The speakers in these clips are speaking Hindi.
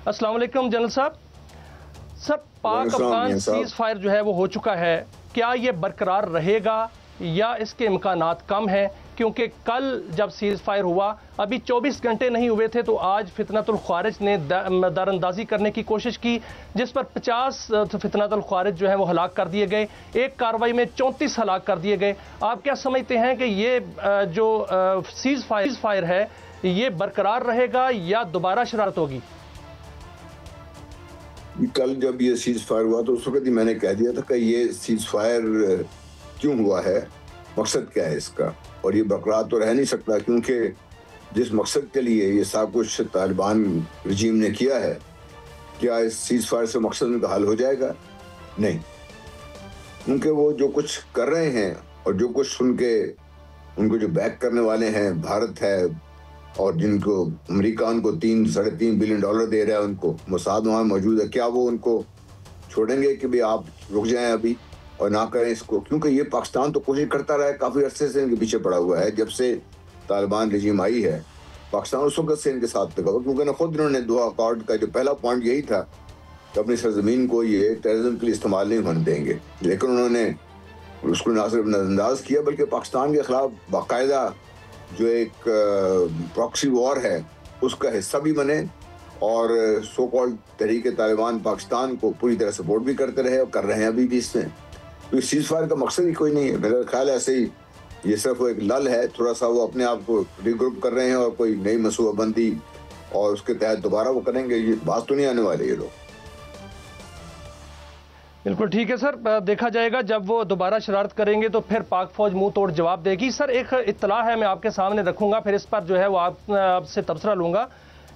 अस्सलाम वालेकुम जनरल साहब। सर, पाक अफगान सीज फायर जो है वो हो चुका है, क्या ये बरकरार रहेगा या इसके इम्कानात कम है? क्योंकि कल जब सीज फायर हुआ अभी 24 घंटे नहीं हुए थे तो आज फितनतुल ख्वारिज ने दरअंदाजी करने की कोशिश की, जिस पर 50 फितनतुल ख्वारिज जो है वो हलाक कर दिए गए। एक कार्रवाई में 34 हलाक कर दिए गए। आप क्या समझते हैं कि ये जो सीज फायर है ये बरकरार रहेगा या दोबारा शरारत होगी? कल जब ये सीज फायर हुआ तो उस वक्त ही मैंने कह दिया था कि ये सीज फायर क्यों हुआ है, मकसद क्या है इसका, और ये बरकरार तो रह नहीं सकता, क्योंकि जिस मकसद के लिए ये सब कुछ तालिबान रजीम ने किया है, क्या इस सीज फायर से मकसद उनका हल हो जाएगा? नहीं, क्योंकि वो जो कुछ कर रहे हैं और जो कुछ उनको जो बैक करने वाले हैं भारत है, और जिनको अमेरिका उनको $3-3.5 बिलियन दे रहा है, उनको मोसाद वहाँ मौजूद है, क्या वो उनको छोड़ेंगे कि भाई आप रुक जाएं अभी और ना करें इसको? क्योंकि ये पाकिस्तान तो कोशिश करता रहा है, काफ़ी अरसे से इनके पीछे पड़ा हुआ है। जब से तालिबान रजीम आई है पाकिस्तान उस वक्त से इनके साथ लगा हुआ, क्योंकि ना खुद इन्होंने दोहा अकॉर्ड का जो पहला पॉइंट यही था कि अपनी सरजमीन को ये टेररिज्म के लिए इस्तेमाल नहीं होने देंगे, लेकिन उन्होंने उसको ना सिर्फ नजरअंदाज किया बल्कि पाकिस्तान के खिलाफ बाकायदा जो एक प्रॉक्सी वॉर है उसका हिस्सा भी बने, और सो कॉल्ड तहरीक तालिबान पाकिस्तान को पूरी तरह सपोर्ट भी करते रहे और कर रहे हैं अभी भी इसमें। तो इस सीज फायर का मकसद ही कोई नहीं है, मेरा ख्याल ऐसे ही ये सिर्फ एक लल है, थोड़ा सा वो अपने आप को रिग्रुप कर रहे हैं और कोई नई मनसूबाबंदी और उसके तहत दोबारा वो करेंगे। ये बात तो नहीं आने वाले ये लोग। बिल्कुल ठीक है सर, देखा जाएगा जब वो दोबारा शरारत करेंगे तो फिर पाक फौज मुंह तोड़ जवाब देगी। सर, एक इत्तला है, मैं आपके सामने रखूंगा, फिर इस पर जो है वो आपसे तबसरा लूंगा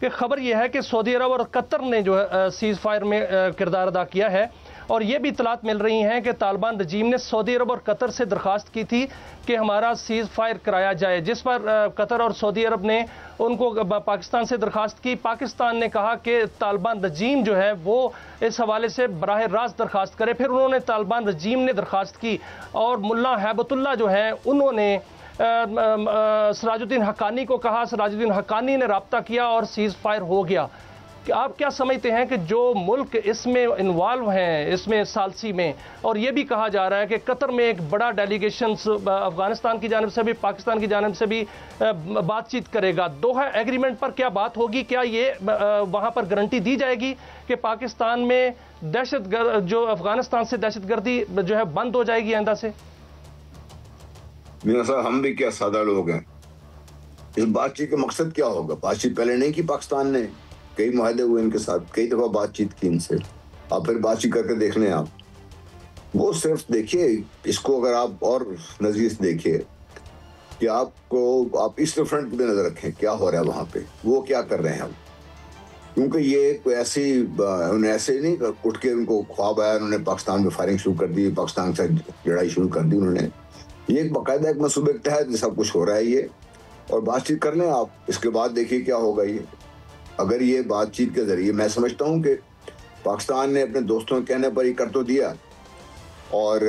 कि खबर यह है कि सऊदी अरब और कतर ने जो है सीज फायर में किरदार अदा किया है, और ये भी इतलात मिल रही हैं कि तालिबान रजीम ने सऊदी अरब और कतर से दरख्वास्त की थी कि हमारा सीज फायर कराया जाए, जिस पर कतर और सऊदी अरब ने उनको पाकिस्तान से दरख्वास्त की। पाकिस्तान ने कहा कि तालिबान रजीम जो है वो इस हवाले से बराह रास्त दरख्वास्त करे। फिर उन्होंने तालिबान रजीम ने दरख्वास्त की और मुल्ला हैबतुल्लाह जो है उन्होंने सिराजुद्दीन हक्कानी को कहा, सिराजुद्दीन हक्कानी ने रब्ता किया और सीज फायर हो गया। आप क्या समझते हैं कि जो मुल्क इसमें इन्वॉल्व हैं इसमें सालसी में, और ये भी कहा जा रहा है कि कतर में एक बड़ा डेलीगेशन अफगानिस्तान की जानिब से भी पाकिस्तान की जानिब से भी बातचीत करेगा, दोहा एग्रीमेंट पर क्या बात होगी? क्या ये वहाँ पर गारंटी दी जाएगी कि पाकिस्तान में दहशतगर्द जो अफगानिस्तान से दहशतगर्दी जो है बंद हो जाएगी आइंदा से? मीरा साहब, हम भी क्या सादा लोग हैं, इस बातचीत का मकसद क्या होगा? बातचीत पहले नहीं की पाकिस्तान ने, कई मुआहदे हुए इनके साथ, कई दफा बातचीत की इनसे, आप फिर बातचीत करके देख लें। आप वो सिर्फ देखिए इसको, अगर आप और नजरिए से देखिए कि आप इस फ्रंट पे नजर रखें क्या हो रहा है वहां पे, वो क्या कर रहे हैं हम, क्योंकि ये कोई ऐसे नहीं उठ के उनको ख्वाब आया उन्होंने पाकिस्तान में फायरिंग शुरू कर दी, पाकिस्तान से लड़ाई शुरू कर दी उन्होंने। ये एक बाकायदा एक मनसूबे के तहत सब कुछ हो रहा है ये, और बातचीत कर लें आप, इसके बाद देखिए क्या होगा। ये अगर ये बातचीत के जरिए, मैं समझता हूँ कि पाकिस्तान ने अपने दोस्तों के कहने पर ही कर तो दिया, और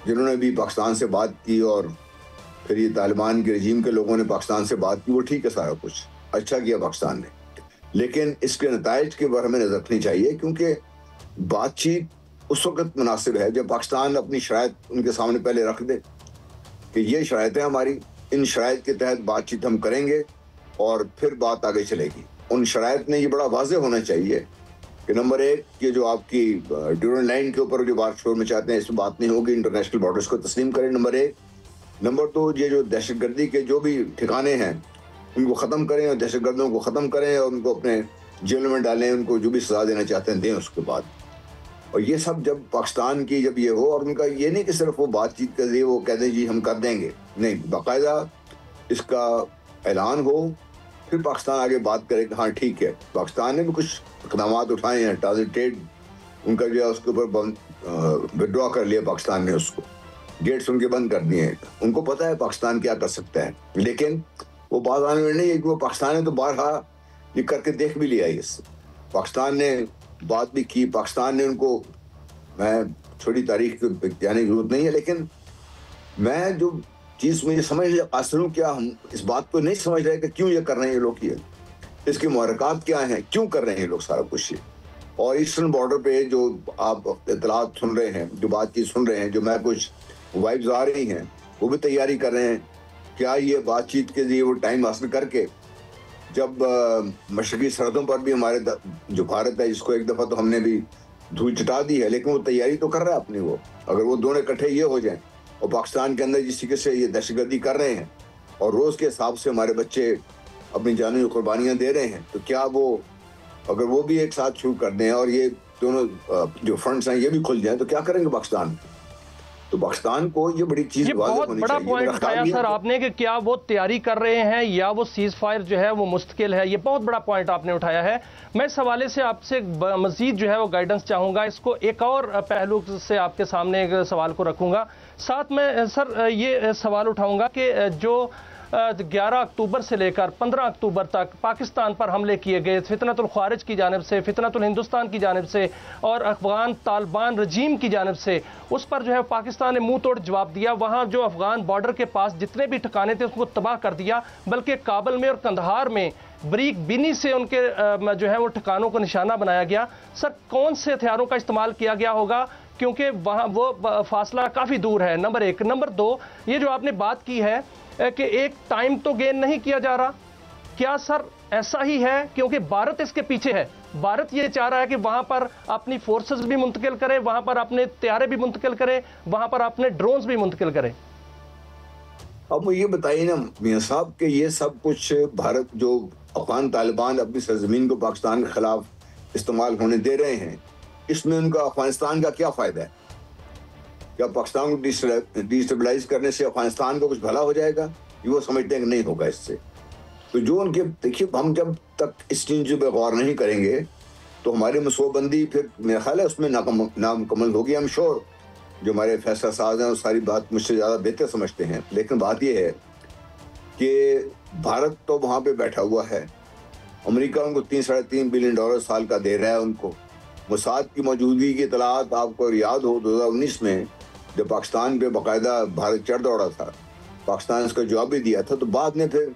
जिन्होंने भी पाकिस्तान से बात की और फिर ये तालिबान के रजीम के लोगों ने पाकिस्तान से बात की, वो ठीक है, सारा कुछ अच्छा किया पाकिस्तान ने, लेकिन इसके नताइज के बारे में नजर रखनी चाहिए, क्योंकि बातचीत उस वक्त मुनासिब है जब पाकिस्तान अपनी शराइत उनके सामने पहले रख दे कि ये शराइतें हमारी, इन शराइत के तहत बातचीत हम करेंगे और फिर बात आगे चलेगी। उन शराइत में ये बड़ा वाज़ेह होना चाहिए कि नंबर एक, ये जो आपकी ड्यूरेंट लाइन के ऊपर जो बात शोर में चाहते हैं इसमें बात नहीं होगी, इंटरनेशनल बॉर्डर्स को तस्लीम करें, नंबर एक। नंबर दो, ये जो दहशतगर्दी के जो भी ठिकाने हैं उनको ख़त्म करें और दहशतगर्दों को ख़त्म करें और उनको अपने जेल में डालें, उनको जो भी सज़ा देना चाहते हैं दें उसके बाद। और ये सब जब पाकिस्तान की जब ये हो, और उनका ये नहीं कि सिर्फ वो बातचीत के लिए वो कहते हैं जी हम कर देंगे, नहीं, बाकायदा इसका ऐलान हो, फिर पाकिस्तान आगे बात करे कि हाँ ठीक है। पाकिस्तान ने भी कुछ इक़दाम उठाए हैं, ट्रांजिट उनका जो है उसके ऊपर विड्रॉ कर लिया पाकिस्तान ने, उसको गेट्स उनके बंद कर दिए हैं। उनको पता है पाकिस्तान क्या कर सकता है, लेकिन वो बात आने में नहीं है कि वो पाकिस्तान ने तो बारहा ये करके देख भी लिया। इससे पाकिस्तान ने बात भी की, पाकिस्तान ने उनको, मैं छोटी तारीख की जाने की जरूरत नहीं है, लेकिन मैं जो चीज़ मुझे समझ हासिल हूँ, क्या हम इस बात को नहीं समझ रहे कि क्यों ये कर रहे हैं ये लोग। ये इसके मुहर्रिकात क्या हैं, क्यों कर रहे हैं लोग सारा कुछ ये। और ईस्टर्न बॉर्डर पे जो आप इतलात सुन रहे हैं, जो बातचीत सुन रहे हैं, जो मैं कुछ वाइब्स आ रही हैं, वो भी तैयारी कर रहे हैं। क्या ये बातचीत के लिए वो टाइम हासिल करके जब मशरकी सरहदों पर भी हमारे जो भारत है, जिसको एक दफ़ा तो हमने भी धूल चटा दी है, लेकिन वो तैयारी तो कर रहा है अपनी। वो अगर वो दोनों इकट्ठे ये हो जाएं और पाकिस्तान के अंदर जिस तरीके से ये दहशतगर्दी कर रहे हैं और रोज़ के हिसाब से हमारे बच्चे अपनी जानी कुर्बानियाँ दे रहे हैं, तो क्या वो अगर वो भी एक साथ शुरू कर दें और ये दोनों जो फ्रंट्स हैं ये भी खुल जाएं, तो क्या करेंगे पाकिस्तान। तो पाकिस्तान को ये बड़ी चीज, ये बहुत बड़ा पॉइंट उठाया सर आपने कि क्या वो तैयारी कर रहे हैं या वो सीज फायर जो है वो मुस्तकिल है। ये बहुत बड़ा पॉइंट आपने उठाया है। मैं इस हवाले से आपसे मजीद जो है वो गाइडेंस चाहूंगा। इसको एक और पहलू से आपके सामने एक सवाल को रखूंगा। साथ में सर ये सवाल उठाऊंगा कि जो 11 अक्टूबर से लेकर 15 अक्टूबर तक पाकिस्तान पर हमले किए गए फितनतुल ख्वारिज की जानिब से, फितनतुल हिंदुस्तान की जानिब से और अफगान तालिबान रजीम की जानिब से, उस पर जो है पाकिस्तान ने मुंह तोड़ जवाब दिया। वहाँ जो अफगान बॉर्डर के पास जितने भी ठिकाने थे उसको तबाह कर दिया, बल्कि काबुल में और कंदहार में बरीक बिनी से उनके जो है वो ठिकानों को निशाना बनाया गया। सर कौन से हथियारों का इस्तेमाल किया गया होगा, क्योंकि वहाँ वो फासला काफ़ी दूर है, नंबर एक। नंबर दो, ये जो आपने बात की है कि एक टाइम तो गेन नहीं किया जा रहा, क्या सर ऐसा ही है? क्योंकि भारत इसके पीछे है। भारत ये चाह रहा है कि वहां पर अपनी फोर्सेस भी मुंतकिल करे, वहां पर अपने तैयारे भी मुंतकिल करे, वहां पर अपने ड्रोन्स भी मुंतकिल करे। अब मुझे ये बताइए ना मियां साहब कि ये सब कुछ भारत जो अफगान तालिबान अपनी सरजमीन को पाकिस्तान के खिलाफ इस्तेमाल होने दे रहे हैं, इसमें उनका अफगानिस्तान का क्या फायदा है? क्या पाकिस्तान को डिस्टेबलाइज करने से अफगानिस्तान को कुछ भला हो जाएगा? ये वो समझते हैं कि नहीं होगा इससे। तो जो उनके, देखिए हम जब तक इस चीज पे गौर नहीं करेंगे तो हमारी मनसूबाबंदी फिर मेरा ख्याल है उसमें नामुकम्मल होगी। आई एम श्योर जो हमारे फैसला साज हैं वो सारी बात मुझसे ज़्यादा बेहतर समझते हैं, लेकिन बात यह है कि भारत तो वहाँ पे बैठा हुआ है, अमेरिका उनको $3-3.5 बिलियन साल का दे रहा है उनको। मोसाद की मौजूदगी की इतलात आपको याद हो 2019 में जब पाकिस्तान पे बाकायदा भारत चढ़ दौड़ा था, पाकिस्तान ने इसका जवाब भी दिया था। तो बाद में फिर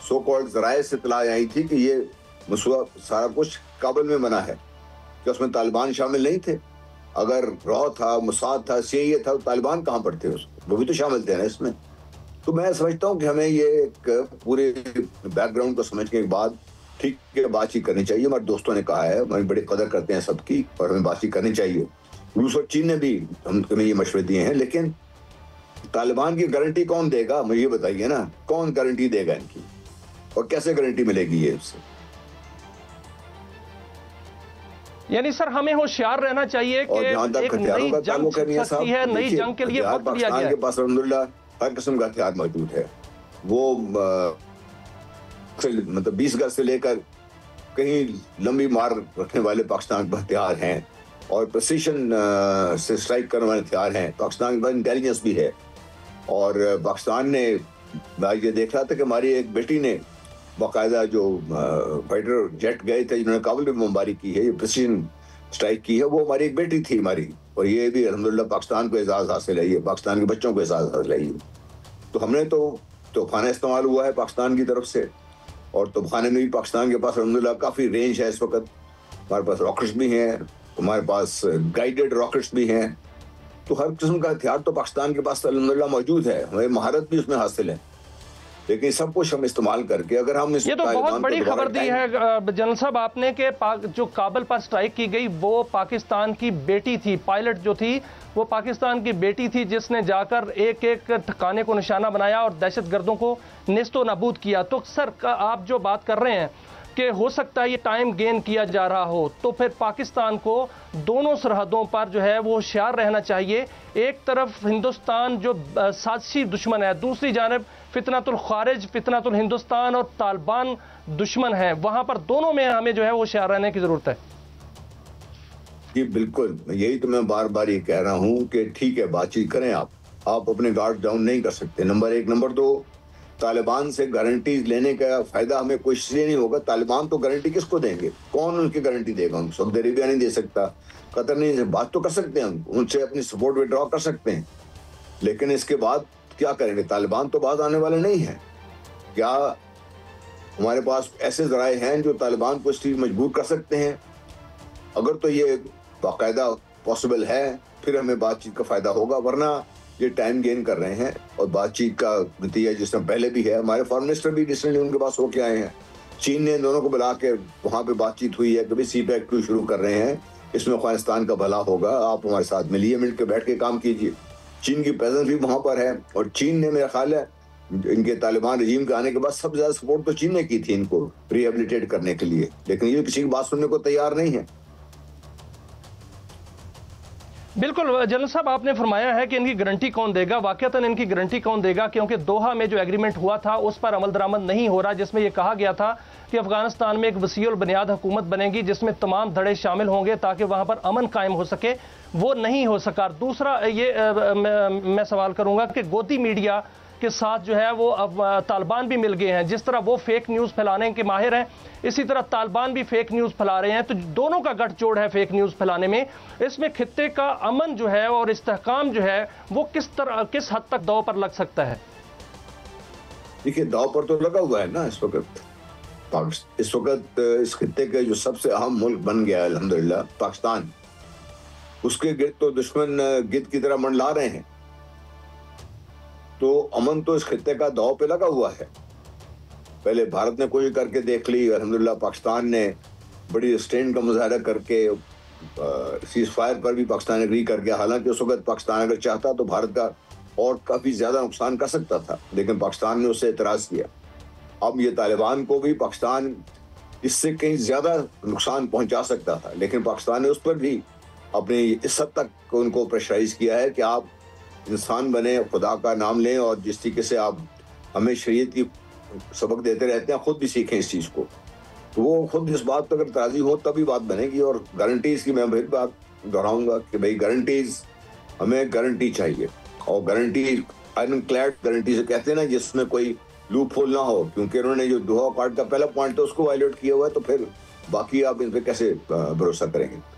सो कॉल्ड ज़राए से इतला आई थी कि ये मसला सारा कुछ काबुल में बना है, कि उसमें तालिबान शामिल नहीं थे। अगर रॉ था, मोसाद था, CIA था, तो तालिबान कहाँ पर थे? उसको वो भी तो शामिल थे ना इसमें। तो मैं समझता हूँ कि हमें ये एक पूरे बैकग्राउंड को समझने के बाद ठीक है बातचीत करनी चाहिए। हमारे दोस्तों ने कहा है, हमारी बड़ी कदर करते हैं सबकी और हमें बातचीत करनी चाहिए। रूस और चीन ने भी हमें ये मशवरे दिए हैं, लेकिन तालिबान की गारंटी कौन देगा? मुझे ये बताइए ना, कौन गारंटी देगा इनकी और कैसे गारंटी मिलेगी ये इससे? यानी सर हमें होशियार रहना चाहिए कि एक नई जंग छिड़ सकती है, नई जंग के लिए वक्त लिया गया है। के पास अल्हम्दुलिल्लाह हर किस्म का हथियार मौजूद है। वो मतलब 20 गज से लेकर कहीं लंबी मार रखने वाले पाकिस्तान के हथियार हैं और प्रिसीशन से स्ट्राइक करने वाले हथियार हैं। पाकिस्तान के पास इंटेलिजेंस भी है। और पाकिस्तान ने, मैं ये देख रहा था कि हमारी एक बेटी ने बाकायदा जो फाइटर जेट गए थे जिन्होंने काबुल में बमबारी की है, ये प्रिसीजन स्ट्राइक की है, वो हमारी एक बेटी थी हमारी। और ये भी अल्हम्दुलिल्लाह पाकिस्तान को एजाज़ हासिल है, ये पाकिस्तान के बच्चों को एजाज़ हासिल है। तो हमने तो तोहफाना इस्तेमाल हुआ है पाकिस्तान की तरफ से, और तोहफाने में भी पाकिस्तान के पास अल्हम्दुलिल्लाह काफ़ी रेंज है इस वक्त। हमारे पास रॉकेट्स भी हैं, हमारे पास गाइडेड रॉकेट्स भी हैं। तो हर किस्म का हथियार तो पाकिस्तान के पास अल्हम्दुलिल्लाह मौजूद है, हमें महारत भी उसमें हासिल है। लेकिन सब कुछ हम इस्तेमाल करके अगर हम ये तो बहुत बड़ी खबर दी है जनरल साहब आपने कि जो काबुल पर स्ट्राइक की गई वो पाकिस्तान की बेटी थी, पायलट जो थी वो पाकिस्तान की बेटी थी, जिसने जाकर एक एक ठिकाने को निशाना बनाया और दहशतगर्दों को नेस्तो नाबूद किया। तो सर आप जो बात कर रहे हैं कि हो सकता है ये टाइम गेन किया जा रहा हो, तो फिर पाकिस्तान को दोनों सरहदों पर जो है वो होशियार रहना चाहिए। एक तरफ हिंदुस्तान जो साजिशी दुश्मन है, दूसरी जानब फितनतुल ख्वारिज, फितनतुल हिंदुस्तान और तालिबान दुश्मन है। वहां पर दोनों में हमें जो है वो होशियार रहने की जरूरत है। जी बिल्कुल, यही तो मैं बार बार ये कह रहा हूँ कि ठीक है बातचीत करें, आप अपने गार्ड डाउन नहीं कर सकते, नंबर एक। नंबर दो, तालिबान से गारंटी लेने का फायदा हमें कोई इसलिए नहीं होगा। तालिबान तो गारंटी किसको देंगे? कौन उनकी गारंटी देगा? हम सऊदी अरेबिया नहीं दे सकता, कतर नहीं, बात तो कर सकते हैं, उनसे अपनी सपोर्ट विड्रॉ कर सकते हैं, लेकिन इसके बाद क्या करेंगे? तालिबान तो बात आने वाले नहीं है। क्या हमारे पास ऐसे जराए हैं जो तालिबान को इस चीज मजबूर कर सकते हैं। अगर तो ये बाकायदा पॉसिबल है फिर हमें बातचीत का फायदा होगा, वरना ये टाइम गेन कर रहे हैं और बातचीत का नतीजा जिस तरह पहले भी है। हमारे फॉरेन मिनिस्टर भी रिसेंटली उनके पास होके आए हैं, चीन ने दोनों को बुला के वहां पे बातचीत हुई है, कभी CPEC-2 शुरू कर रहे हैं, इसमें अफगानिस्तान का भला होगा, आप हमारे साथ मिलिए, मिल के बैठ के काम कीजिए। चीन की प्रेजेंस भी वहां पर है और चीन ने मेरा ख्याल है इनके तालिबान रजीम के आने के बाद सबसे ज्यादा सपोर्ट तो चीन ने की थी इनको रिहेबिलिटेट करने के लिए, लेकिन ये किसी की बात सुनने को तैयार नहीं है। बिल्कुल जनरल साहब, आपने फरमाया है कि इनकी गारंटी कौन देगा। वाकईतन इनकी गारंटी कौन देगा, क्योंकि दोहा में जो एग्रीमेंट हुआ था उस पर अमल दरामद नहीं हो रहा, जिसमें यह कहा गया था कि अफगानिस्तान में एक वसीउल बुनियाद हुकूमत बनेगी जिसमें तमाम धड़े शामिल होंगे ताकि वहां पर अमन कायम हो सके। वो नहीं हो सका। दूसरा ये मैं सवाल करूंगा कि गोदी मीडिया के साथ जो है वो अब तालिबान भी मिल गए हैं। जिस तरह वो फेक न्यूज़ फैलाने के माहिर हैं, इसी तरह तालिबान भी फेक न्यूज़ फैला रहे हैं। तो दोनों का गठजोड़ है फेक न्यूज़ फैलाने में। इसमें खित्ते का अमन जो है और इस्तेहकाम जो है वो किस हद तक दांव पर लग सकता है? देखिए, दांव पर तो लगा हुआ है ना इस वक्त। इस खित्ते के जो सबसे अहम मुल्क बन गया है अल्हम्दुलिल्लाह पाकिस्तान, उसके गिर्द तो दुश्मन गिद्ध की तरह मंडला रहे हैं। तो अमन तो इस खित्ते का दांव पे लगा हुआ है। पहले भारत ने कोशिश करके देख ली, अल्हम्दुलिल्लाह पाकिस्तान ने बड़ी रिस्ट्रेंट का मुजाहरा करके सीज फायर पर भी पाकिस्तान एग्री कर गया। हालांकि उस वक्त पाकिस्तान अगर चाहता तो भारत का और काफी ज्यादा नुकसान कर सकता था, लेकिन पाकिस्तान ने उससे एतराज किया। अब ये तालिबान को भी पाकिस्तान इससे कहीं ज्यादा नुकसान पहुंचा सकता था, लेकिन पाकिस्तान ने उस पर भी अपनी इस हद तक उनको प्रेशराइज किया है कि आप इंसान बने, खुदा का नाम लें और जिस तरीके से आप हमें शरीयत की सबक देते रहते हैं खुद भी सीखें इस चीज़ को। तो वो खुद इस बात पर अगर राजी हो तभी बात बनेगी। और गारंटीज की मैं फिर बात दोहराऊंगा कि भाई गारंटीज, हमें गारंटी चाहिए, और गारंटी आयरन क्लैड गारंटी से कहते हैं ना, जिसमें कोई लूप होल ना हो, क्योंकि उन्होंने जो दोहा कार्ड का पहला पॉइंट है उसको वायलेट किया हुआ है, तो फिर बाकी आप इन पर कैसे भरोसा करेंगे।